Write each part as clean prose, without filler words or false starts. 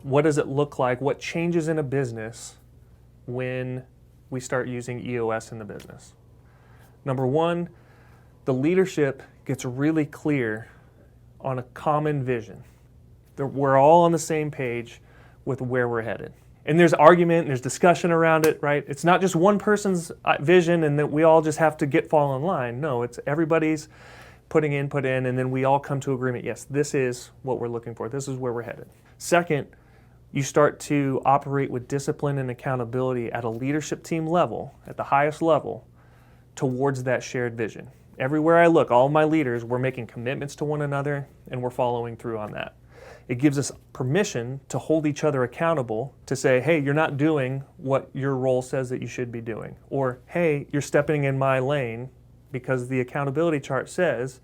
what does it look like? What changes in a business when we start using EOS in the business? Number one, the leadership gets really clear on a common vision. We're all on the same page with where we're headed. And there's argument and there's discussion around it, right? It's not just one person's vision and that we all just have to fall in line. No, it's everybody's putting input in, and then we all come to agreement. Yes, this is what we're looking for. This is where we're headed. Second, you start to operate with discipline and accountability at a leadership team level, at the highest level, towards that shared vision. Everywhere I look, all my leaders, we're making commitments to one another and we're following through on that. It gives us permission to hold each other accountable, to say, hey, you're not doing what your role says that you should be doing. Or, hey, you're stepping in my lane because the accountability chart says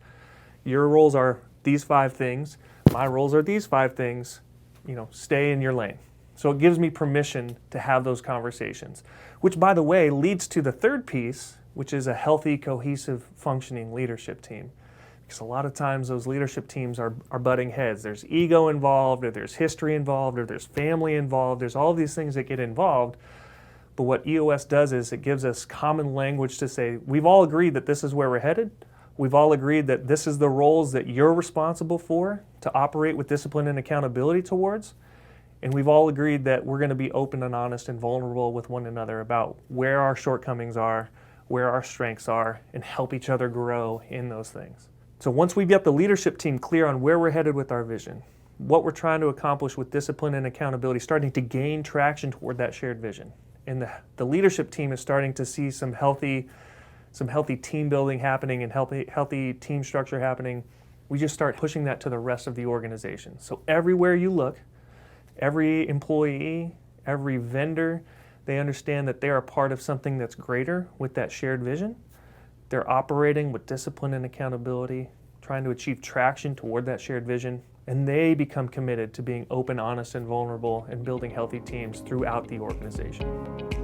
your roles are these 5 things, my roles are these 5 things, stay in your lane. So it gives me permission to have those conversations, which, by the way, leads to the third piece, which is a healthy, cohesive, functioning leadership team. Because a lot of times those leadership teams are butting heads. There's ego involved, or there's history involved, or there's family involved. There's all these things that get involved. But what EOS does is it gives us common language to say, we've all agreed that this is where we're headed. We've all agreed that this is the roles that you're responsible for to operate with discipline and accountability towards. And we've all agreed that we're going to be open and honest and vulnerable with one another about where our shortcomings are, where our strengths are, and help each other grow in those things. So once we've got the leadership team clear on where we're headed with our vision, what we're trying to accomplish with discipline and accountability, starting to gain traction toward that shared vision. And the leadership team is starting to see some healthy team building happening and healthy team structure happening. We just start pushing that to the rest of the organization. So everywhere you look, every employee, every vendor, they understand that they're a part of something that's greater with that shared vision. They're operating with discipline and accountability, trying to achieve traction toward that shared vision, and they become committed to being open, honest, and vulnerable and building healthy teams throughout the organization.